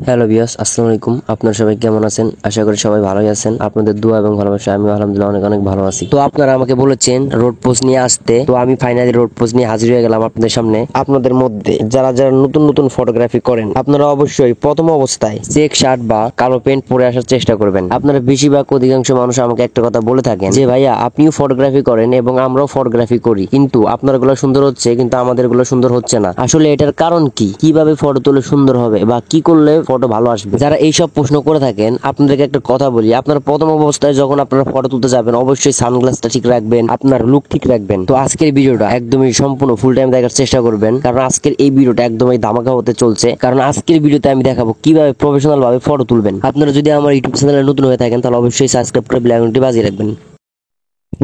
Hello viewers, আসসালামু আলাইকুম। আপনারা সবাই কেমন আছেন? আশা করি সবাই ভালোই আছেন। আপনাদের দোয়া এবং ভালোবাসা আমি আলহামদুলিল্লাহ অনেক অনেক ভালো আছি। তো আপনারা আমাকে বলেছেন রোড পোস্ট নিয়ে আসতে, তো আমি ফাইনালি রোড পোস্ট নিয়ে হাজির হয়ে গেলাম আপনাদের সামনে। আপনাদের মধ্যে যারা যারা নতুন নতুন ফটোগ্রাফি করেন, আপনারা অবশ্যই প্রথম অবস্থায় চেক শার্ট বা কালো প্যান্ট পরে আসার চেষ্টা করবেন। আপনারা বেশিরভাগ অধিকাংশ মানুষ আমাকে একটা কথা বলে থাকেন যে ভাইয়া আপনিও ফটোগ্রাফি করেন এবং আমরাও ফটোগ্রাফি করি, কিন্তু আপনার গুলো সুন্দর হচ্ছে কিন্তু আমাদের গুলো সুন্দর হচ্ছে না। আসলে এটার কারণ কি? কিভাবে ফটো তুলে সুন্দর হবে বা কি করলে ফটো ভালো আসবে? যারা এইসব প্রশ্ন করে থাকেন আপনাদেরকে একটা কথা বলি, আপনারা প্রথম অবস্থায় যখন আপনারা ফটো তুলতে যাবেন অবশ্যই সানগ্লাসটা ঠিক রাখবেন, আপনার লুক ঠিক রাখবেন। তো আজকের ভিডিওটা একদমই সম্পূর্ণ ফুল টাইম দেখার চেষ্টা করবেন, কারণ আজকের এই ভিডিওটা একদমই ধামাকা হতে চলছে। কারণ আজকের ভিডিওতে আমি দেখাবো কিভাবে প্রফেশনাল ভাবে ফটো তুলবেন। আপনারা যদি আমার ইউটিউব চ্যানেলে নতুন হয়ে থাকেন তাহলে অবশ্যই সাবস্ক্রাইব করে বেল আইকনটি বাজিয়ে রাখবেন।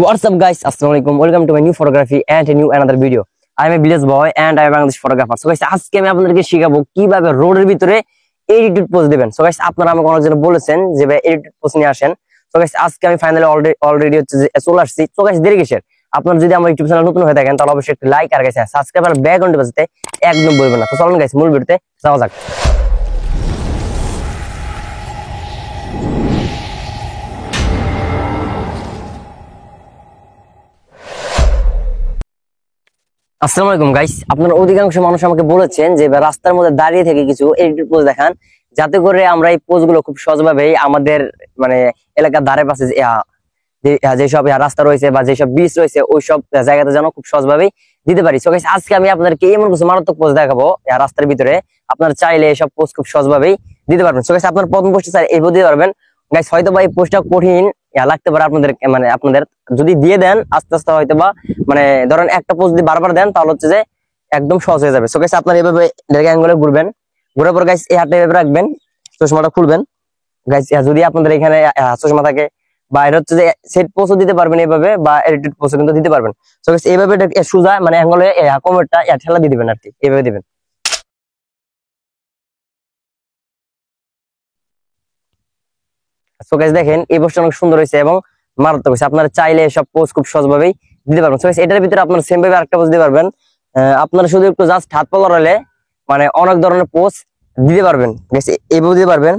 What's up guys, assalamu alaikum, welcome to my new photography and a new another video. I am a village boy and I am a Bangladesh photographer. So guys, আজকে আমি আপনাদেরকে শেখাবো কিভাবে রোডের ভিতরে এডিটেড পোজ দিবেন। সো গাইস, আপনারা আমাকে অনেকজন বলেছেন যে ভাই এডিটেড পোজ নিয়ে আসেন। সো গাইস, আজকে আমি ফাইনালি অলরেডি হচ্ছে যে চলে আসছি। সো গাইস, দেরি কিসের? আপনারা যদি আমার ইউটিউব চ্যানেল নতুন হয়ে থাকেন তাহলে অবশ্যই একটা লাইক আর গাইস সাবস্ক্রাইব আর বেল আইকনটি বাজাতে একদম ভুলবেন না। তো চলুন গাইস মূল ভিডিওতে যাওয়া যাক। আসসালামু আলাইকুম গাইস, আপনারা অধিকাংশ মানুষ আমাকে বলেছেন যে রাস্তার মধ্যে দাঁড়িয়ে থেকে কিছু এডিটেড পোজ দেখান, যাতে করে আমরা এই পোজ গুলো খুব সহজভাবে আমাদের মানে এলাকার ধারে পাশে যেসব রাস্তা রয়েছে বা যেসব বিচ রয়েছে ওইসব জায়গাতে যেন খুব সহজভাবেই দিতে পারি। সো গাইস, আজকে আমি আপনাদেরকে এমন কিছু মারাত্মক পোজ দেখাবো রাস্তার ভিতরে, আপনারা চাইলে এসব পোজ খুব সহজভাবেই দিতে পারবেন। সো গাইস, আপনার প্রথম পোস্টে চাই এই পোজ দিতে পারবেন। গাইস, হয়তো বা এই পোস্টটা কঠিন লাগতে পারে আপনাদের, মানে আপনাদের যদি দিয়ে দেন আস্তে আস্তে হয়তো বা মানে ধরেন একটা পোজ যদি বারবার দেন তাহলে হচ্ছে যে একদম সহজ হয়ে যাবে। সো গাইস, আপনারা এইভাবে অ্যাঙ্গেলে ঘুরবেন, ঘুরার পর গাইস এই হাতটা এভাবে রাখবেন, চশমাটা খুলবেন। গাইস, যদি আপনাদের এখানে চশমা থাকে বা এটা হচ্ছে যে সেট পোজও দিতে পারবেন এইভাবে, বা এডিটেড পোজও কিন্তু দিতে পারবেন। সো গাইস, এইভাবে সোজা মানে অ্যাঙ্গেলে কোমরটা ঠেলা দিয়ে দিবেন আর কি, এইভাবে দিবেন। সো গাইস, দেখেন এই পোজটা অনেক সুন্দর হয়েছে এবং মারাত্মক হয়েছে। আপনারা চাইলে সব পোজ খুব সহজভাবেই দিতে পারবেন। সো গাইস, এটার ভিতরে আপনারা সেম ভাবে আরেকটা পোজ দিতে পারবেন। আপনারা শুধু একটু জাস্ট হাত পা লড়ালে মানে অনেক ধরনের পোজ দিতে পারবেন। গাইস, এইভাবে দিতে পারবেন।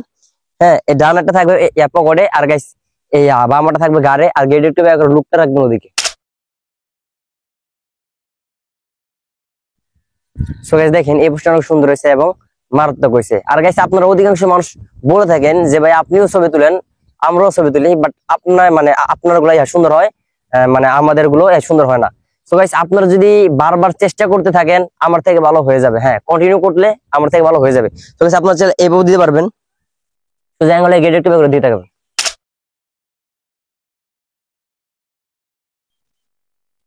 হ্যাঁ, এই ডান হাতটা থাকবে পকেটে, আর গাইস এই বাম হাতটা থাকবে গাড়ে, আর গেট একটু লুকটা রাখবেন ওদিকে। সো গাইস, দেখেন এই পোস্টটা অনেক সুন্দর হয়েছে এবং মারাত্মক হয়েছে। আর গাইস, আপনারা অধিকাংশ মানুষ বলে থাকেন যে ভাই আপনিও ছবি তুলেন আমরাও ছবি তুলি, বাট আপনার মানে আপনার গুলো সুন্দর হয়, মানে আমাদের গুলো সুন্দর হয় না। সো গাইস, আপনারা যদি বারবার চেষ্টা করতে থাকেন আমার থেকে ভালো হয়ে যাবে। হ্যাঁ, কন্টিনিউ করলে আমার থেকে ভালো হয়ে যাবে। সো গাইস, আপনারা চাইলে এইভাবে দিতে পারবেন। তো জায়গায় গেট একটু দিতে থাকবেন।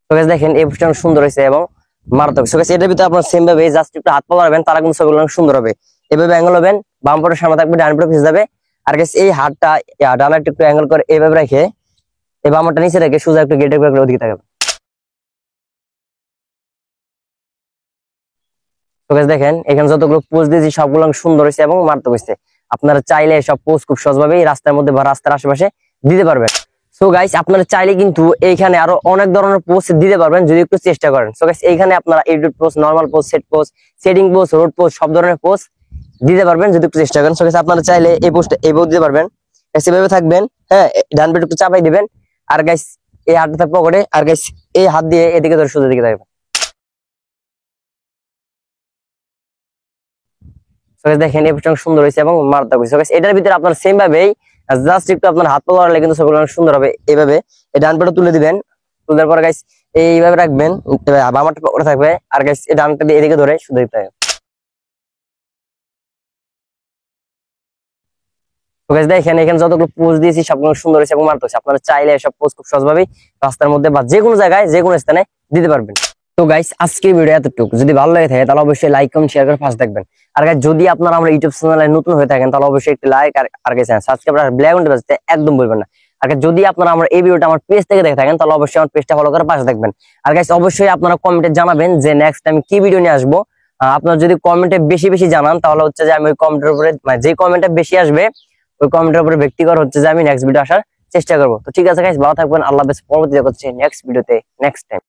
তো গাইস, দেখেন এই পোস্টটা অনেক সুন্দর হয়েছে এবং মারাত্মক। সো গাইস, এটার ভিতরে আপনারা সেম ভাবে জাস্ট একটু হাত পা মারবেন, তারা কিন্তু ছবিগুলো অনেক সুন্দর হবে। এভাবে অ্যাঙ্গেল হবেন, বাম পাটের সামনে থাকবে, ডান পাটে পিছিয়ে যাবে। আর গাইস, এই হাতটা ডান হাতটা একটু অ্যাঙ্গেল করে এইভাবে রেখে এই বাম হাতটা নিচে রেখে সোজা একটু গেটের ওদিকে থাকবে। তো গাইস, দেখেন এখানে যতগুলো পোজ দিয়েছি সবগুলো অনেক সুন্দর হয়েছে এবং মারাত্মক হয়েছে। আপনারা চাইলে সব পোজ খুব সহজভাবে রাস্তার মধ্যে বা রাস্তার আশেপাশে দিতে পারবেন। সো গাইস, আপনারা চাইলে কিন্তু এইখানে আরো অনেক ধরনের পোস্ট দিতে পারবেন যদি একটু চেষ্টা করেন। সো গাইস, এইখানে আপনারা edit post, normal post, set post, setting post, road post সব ধরনের পোস্ট দিতে পারবেন যদি একটু চেষ্টা করেন। সো গাইস, আপনারা চাইলে এই পোস্টে এইভাবে দিতে পারবেন। এভাবে থাকবেন, হ্যাঁ, ডান পেটে একটু চাপাই দিবেন, আর গাইস এই হাতটা থাকবে পকেটে, আর গাইস এই হাত দিয়ে এদিকে ধরে সোজা দিকে থাকবেন। সো গাইস, দেখেন এই পোস্টটা সুন্দর হয়েছে এবং মারাত্মক হয়েছে। সো গাইস, এটার ভিতরে আপনার সেম ভাবেই জাস্ট একটু আপনার হাত পা লড়ালে কিন্তু ছবিগুলো অনেক সুন্দর হবে। এইভাবে এই ডান পাটা তুলে দিবেন, তুলার পর গাইস এইভাবে রাখবেন, বাম হাতটা পকেটে থাকবে, আর গাইস এই ডানটা দিয়ে এদিকে ধরে শুধু দিতে হবে। তো গাইস, দেখেন এখানে যতগুলো পোজ দিয়েছি সবগুলো সুন্দর হয়েছে এবং মারাত্মক হয়েছে। আপনারা চাইলে সব পোজ খুব সহজভাবেই রাস্তার মধ্যে বা যে কোনো জায়গায় যে কোনো স্থানে দিতে পারবেন। তো গাইস, আজকের ভিডিও এতটুকু। যদি ভালো লাগে থাকে তাহলে অবশ্যই লাইক কমেন্ট শেয়ার করে পাশে থাকবেন। আর গাইস, যদি আপনারা আমার ইউটিউব চ্যানেলে নতুন হয়ে থাকেন তাহলে অবশ্যই একটি লাইক আর গাইস সাবস্ক্রাইব আর বেল আইকনটি বাজাতে একদম ভুলবেন না। আর গাইস, যদি আপনারা আমার এই ভিডিওটা আমার পেজ থেকে দেখে থাকেন তাহলে অবশ্যই আমার পেজটা ফলো করে পাশে থাকবেন। আর গাইস, অবশ্যই আপনারা কমেন্টে জানাবেন যে নেক্সট টাইম কি ভিডিও নিয়ে আসবো। আপনারা যদি কমেন্টে বেশি বেশি জানান তাহলে হচ্ছে যে আমি ওই কমেন্টের উপরে মানে যে কমেন্টটা বেশি আসবে ওই কমেন্টের উপরে ব্যক্তিগত হচ্ছে যে আমি নেক্সট ভিডিও আসার চেষ্টা করবো। তো ঠিক আছে গাইস, ভালো থাকবেন, আল্লাহ হাফেজ। পরবর্তী দেখা হচ্ছে নেক্সট ভিডিওতে নেক্সট টাইম।